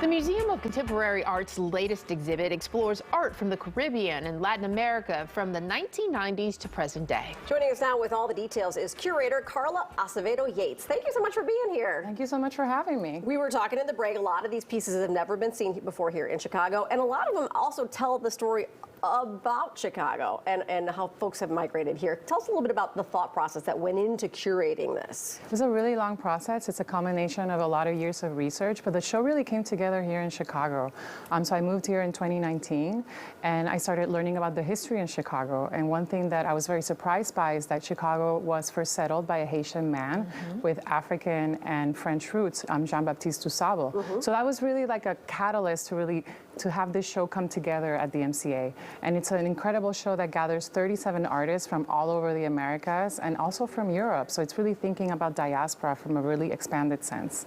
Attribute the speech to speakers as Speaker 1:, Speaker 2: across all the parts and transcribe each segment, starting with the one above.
Speaker 1: The Museum of Contemporary Art's latest exhibit explores art from the Caribbean and Latin America from the 1990s to present day.
Speaker 2: Joining us now with all the details is curator Carla Acevedo Yates. Thank you so much for being here.
Speaker 3: Thank you so much for having me.
Speaker 2: We were talking in the break, a lot of these pieces have never been seen before here in Chicago, and a lot of them also tell the story about Chicago and how folks have migrated here. Tell us a little bit about the thought process that went into curating this.
Speaker 3: It was a really long process. It's a combination of a lot of years of research, but the show really came together here in Chicago. So I moved here in 2019, and I started learning about the history in Chicago. And one thing that I was very surprised by is that Chicago was first settled by a Haitian man with African and French roots, Jean-Baptiste Dusable. So that was really like a catalyst to have this show come together at the MCA. And it's an incredible show that gathers 37 artists from all over the Americas and also from Europe. So it's really thinking about diaspora from a really expanded sense.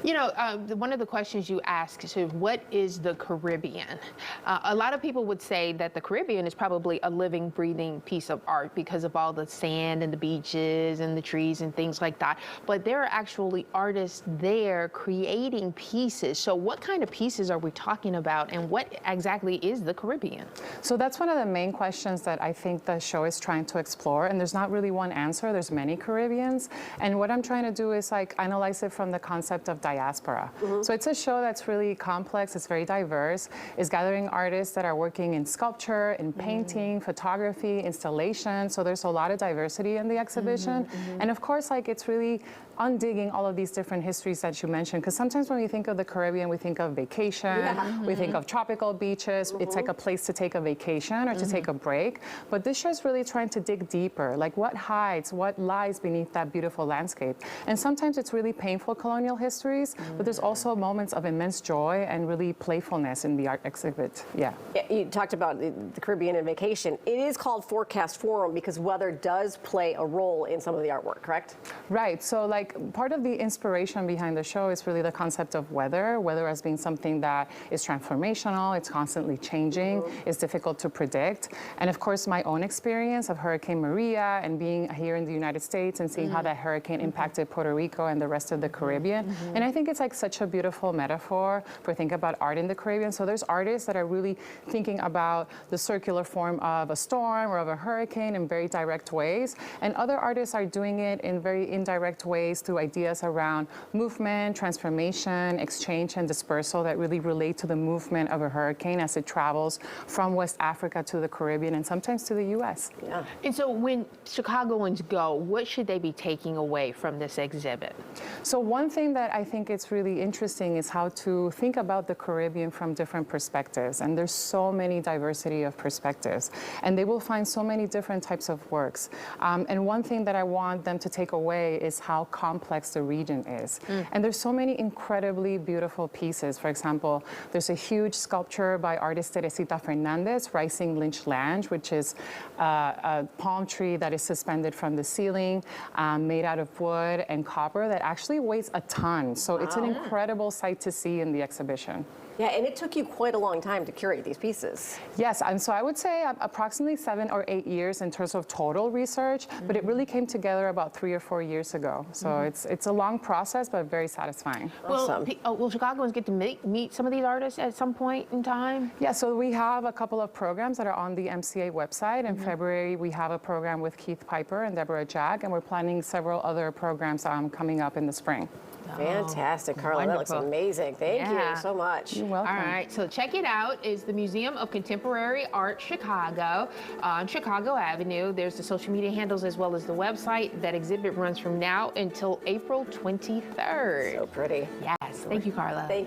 Speaker 1: You know, one of the questions you ask is, what is the Caribbean? A lot of people would say that the Caribbean is probably a living, breathing piece of art because of all the sand and the beaches and the trees and things like that. But there are actually artists there creating pieces. So what kind of pieces are we talking about, and what exactly is the Caribbean?
Speaker 3: So that's one of the main questions that I think the show is trying to explore, and there's not really one answer. There's many Caribbeans, and what I'm trying to do is like analyze it from the concept of diaspora. So it's a show that's really complex, it's very diverse. It's gathering artists that are working in sculpture, in painting, photography, installation. So there's a lot of diversity in the exhibition. And of course, like, it's really undigging all of these different histories that you mentioned, because sometimes when we think of the Caribbean, we think of vacation, we think of tropical beaches. It's like a place to take a vacation or to take a break. But this show is really trying to dig deeper, like what hides, what lies beneath that beautiful landscape. And sometimes it's really painful colonial histories, but there's also moments of immense joy and really playfulness in the art exhibit. Yeah,
Speaker 2: you talked about the Caribbean and vacation. It is called Forecast Forum because weather does play a role in some of the artwork, correct?
Speaker 3: Right. So like part of the inspiration behind the show is really the concept of weather as being something that is transformational, it's constantly changing, it's difficult to predict. And of course, my own experience of Hurricane Maria and being here in the United States and seeing how that hurricane impacted Puerto Rico and the rest of the Caribbean. And I think it's like such a beautiful metaphor for thinking about art in the Caribbean. So there's artists that are really thinking about the circular form of a storm or of a hurricane in very direct ways. And other artists are doing it in very indirect ways through ideas around movement, transformation, exchange, and dispersal that really relate to the movement of a hurricane as it travels from West Africa to the Caribbean and sometimes to the U.S.
Speaker 2: Yeah.
Speaker 1: And so when Chicagoans go, what should they be taking away from this exhibit?
Speaker 3: So one thing that I think is really interesting is how to think about the Caribbean from different perspectives. And there's so many diversity of perspectives. And they will find so many different types of works. And one thing that I want them to take away is how complex the region is. And there's so many incredibly beautiful pieces. For example, there's a huge sculpture by artist Teresita Fernandez, Rising Lynch Lange, which is a palm tree that is suspended from the ceiling, made out of wood and copper that actually weighs a ton. So it's an incredible sight to see in the exhibition.
Speaker 2: Yeah, and it took you quite a long time to curate these pieces.
Speaker 3: Yes, and so I would say approximately 7 or 8 years in terms of total research, but it really came together about 3 or 4 years ago. So it's a long process, but very satisfying.
Speaker 2: Awesome.
Speaker 1: Will Chicagoans get to meet some of these artists at some point in time?
Speaker 3: Yeah, so we have a couple of programs that are on the MCA website. In February, we have a program with Keith Piper and Deborah Jack, and we're planning several other programs coming up in the spring.
Speaker 2: Fantastic, Carla. That looks amazing. Thank you so much.
Speaker 3: You're welcome.
Speaker 1: All right, so check it out. It's the Museum of Contemporary Art Chicago on Chicago Avenue. There's the social media handles as well as the website. That exhibit runs from now until April 23rd.
Speaker 2: So pretty.
Speaker 1: Yes, thank you, Carla.
Speaker 2: Thank